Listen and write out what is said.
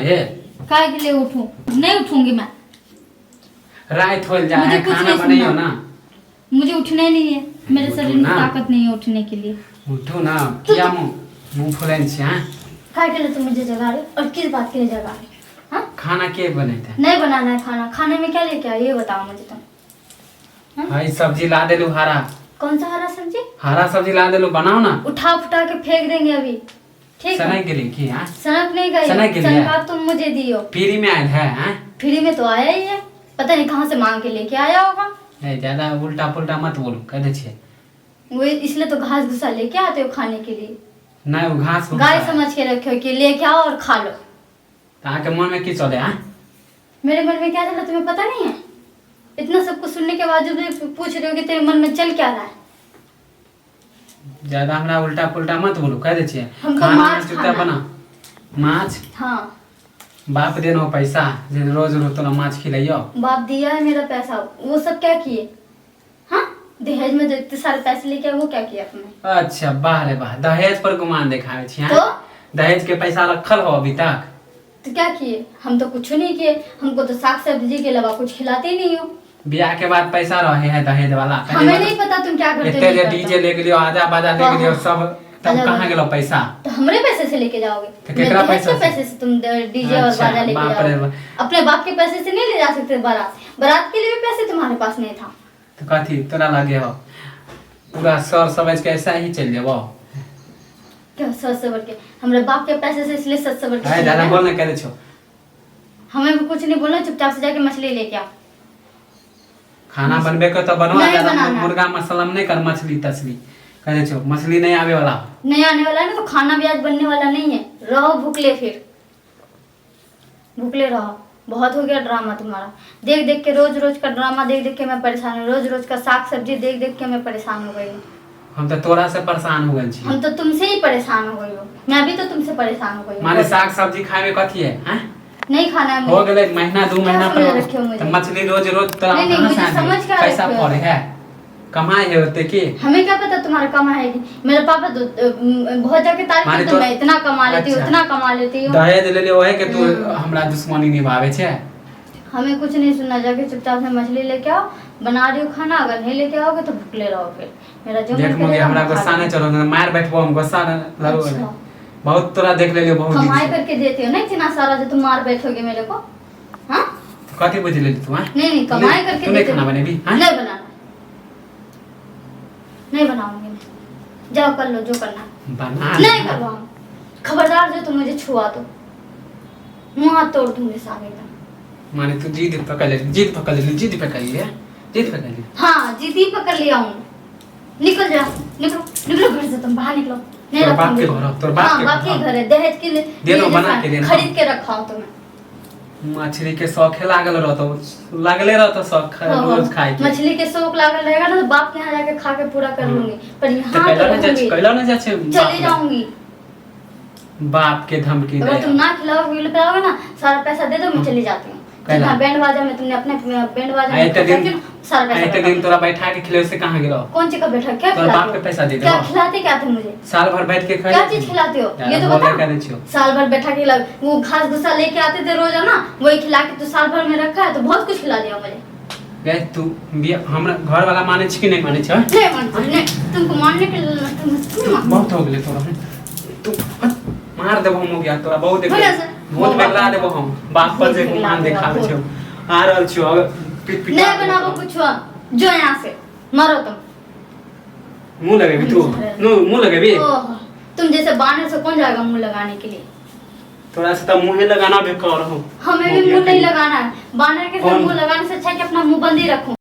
ये। काय के लिए उठूं? नहीं उठूंगी मैं। रात हो जाए खाना बनाइयो ना। मुझे उठना नहीं है, मेरे शरीर में ना। ताकत नहीं है उठने के लिए। उठो ना, क्या मुंह फुलाइन छी हां? काय के लिए तुम मुझे जगा रहे और किस बात के लिए जगा रहे? हाँ? खाना के बने थे? नहीं बनाना है खाना। खाने में क्या लेके आए ये बताओ मुझे तुम। हां सब्जी ला देलू हरा। कौन सा हरा सब्जी? हरा सब्जी ला देलू, बनाओ ना। उठा फुटा के फेंक देंगे अभी। ठीक है? सनक के लिए की हां? सनक नहीं गई। सनक के लिए सनक तुम मुझे दियो। फ्री में आयल है हां? फ्री में तो आया ही है, पता नहीं कहाँ से मांग के लेके आया होगा। नहीं ज्यादा उल्टा पुल्टा मत बोलो, कह दे छे। वो इसलिए तो घास भूसा लेके आते हो खाने के लिए। नहीं वो घास गाय समझ के रखे कि लेके आओ और खा लो। ताके मन में की चले हां? मेरे मन में क्या चल रहा तुम्हें पता नहीं है? इतना सब कुछ सुनने के बाद भी पूछ रहे हो कि तेरे मन में चल क्या रहा है? ज्यादा हमरा उल्टा पुल्टा मत बोलो, कह दे छे। हमको खाना माछ चुपचाप खाना बना। माछ? हाँ। बाप देनो पैसा जे रोज रोज तोरा माछ खिलाइयो। बाप दिया है मेरा पैसा, वो सब क्या किए? हाँ, दहेज में जो इतने सारे पैसे लेके आए वो क्या किया तुमने? अच्छा वाह रे वाह, दहेज पर गुमान दिखावे छी हां? तो दहेज के पैसा रखल हो अभी तक? तो क्या किए? हम तो कुछ नहीं किए, हमको तो साग सब्जी के अलावा कुछ खिलाते ही नहीं हो। ब्याह के बाद पैसा रहे है दहेज वाला? हमें नहीं पता तुम क्या करते इतने डीजे ले लियो, आजा बाजा ले लियो सब, तब आजा कहां बाजा। गेलो पैसा? तो हमरे पैसे से लेके जाओगे? तो केकरा मेरे दहेज पैसा के से? पैसे से तुम डीजे और अच्छा, बाजा लेके बाप रे जाओगे? बाप। अपने बाप के पैसे से नहीं ले जा सकते बारात? बारात के लिए भी पैसे तुम्हारे पास नहीं था। तो कथी तोरा लगे हो पूरा सर समझ के ऐसा ही चल जाबो? क्या सच सबर के? हमारे बाप के पैसे से इसलिए सच सबर के हां चले ज्यादा गए? बोलने करे छो। हमें भी कुछ नहीं बोलना, चुपचाप से जाके मछली लेके आओ। खाना बनबे को तो बनवा, नहीं ज्यादा बनाना। मुर्गा मसलम नहीं कर, मछली तछली कहे छो। मछली नहीं आवे वाला? नहीं आने वाला है ना, तो खाना भी आज बनने वाला नहीं है। रहो भूखले, फिर भूखले रहो। बहुत हो गया ड्रामा तुम्हारा। देख देख के रोज रोज का ड्रामा देख देख के मैं परेशान हूँ। रोज रोज का साग सब्जी देख देख के मैं परेशान हो गई हूँ। हम तो तोरा से परेशान हो गए छी। हम तो तुमसे ही परेशान हो गई हूँ। मैं भी तो तुमसे परेशान हो गई हूँ। माने साग सब्जी खाए में कथी है हैं? नहीं खाना है हो मुझे। गेले महीना दो महीना समझ रखे हो मुझे? तो मछली रोज रोज तोरा नहीं, कहां मुझे से आने? समझ क्या पैसा रखे हो? पड़े है, कमाए है होते की? हमें क्या पता तुम्हारा कमाएगी? मेरे पापा तो बहुत जाके तारीफ माने करते तो- मैं इतना कमा लेती हूँ, अच्छा। इतना कमा लेती हूँ। दहेज ले लियो है कि तू हमरा दुश्मनी निभावे छे? हमें कुछ नहीं सुनना, जाके चुपचाप से मछली लेके आओ। बना रही हूँ खाना, अगर नहीं लेके आओगे तो भूखले रहो। फिर मेरा जो मन देख मुझे करेगा हमरा मैं खा गुस्सा नहीं चलो, मार बैठबो हम, गुस्सा लगो। अच्छा। बहुत तोरा देख ले लियो बहुत दिन कमाई से। करके देती हो ना इतना सारा जो तुम मार बैठोगे मेरे को। हाँ, कथी बुझ ले तू हां? नहीं कमाई करके तूने देती खाना हो। बनेबी हां? नहीं बनाना, नहीं बनाऊंगी मैं। जाओ कर लो जो करना है। बना नहीं करवाऊंगी। खबरदार जो तुम मुझे छुआ तो मुंह हाथ तोड़ दूंगी सारे का। माने तू जिद पकड़ ले, जिद पकड़ ले, जिद पकड़ ले, जिद पकड़ ले। हाँ, जीती पकड़ लिया हूँ। निकल जाओ, निकलो निकलो घर से, तुम बाहर निकलो। नहीं तोर बाप रखूंगी। के घर हो, तोर बाप हाँ, के बाप घर के हो। घर है। दहेज के लिए दे दो, लिए बना जैसा के देना। खरीद के रखा हूँ तुम्हें। मछली के शौक लागल रहतो, लागले रहतो शौक रोज खाए के। मछली के शौक लागल रहेगा ना तो बाप के यहाँ जाके खा के पूरा कर लूंगी। पर यहाँ तो कैला रहूंगी। ना जाचे चली जाऊंगी। बाप के धमकी अगर दे। तुम ना खिलाओगे पिलाओगे ना, सारा पैसा दे दो, मैं चली जाती हूँ। कैला? जितना बैंड बाजा में तुमने अपने बैंड बाजा में आइते खर्चा दिन किया ना, सारा पैसा आइते दे दिन दो। तोरा बैठा के खिले से कहां गिरो? कौन सी का बैठा क्या तोरा खिलाते बाप हो? के पैसा दे दो। क्या खिलाते क्या थे मुझे? साल भर बैठ के खाए। क्या चीज खिलाते हो ये तो बता। करे छियो। साल भर बैठा के वो घास भूसा लेके आते थे रोज ना, वही खिला के तो साल भर में रखा है, तो बहुत कुछ खिला दिया मुझे। गए तू हमरा घर वाला माने छी कि नहीं माने छ? नहीं मानती, नहीं। तुमको मानने के लिए तुम बहुत हो गेले तोरा। तू मार देबो हम हो गया तोरा बहुत देख। बोला सर। बहुत बेगला देबो हम। बाप पर जे गुमान देखावे छियो। आ रहल छियो अब पिट नहीं बनाबो कुछ जो यहाँ से मरो तुम। मुंह लगेबी तू? नो मुंह लगेबी? ओह, तुम जैसे बानर से कौन जाएगा मुंह लगाने के लिए? थोड़ा सा तो मुंह लगाना बेकार हो। हमें भी मुंह नहीं लगाना है। बानर के साथ मुंह लगाने से अच्छा है कि अपना मुंह बंद ही रखूं।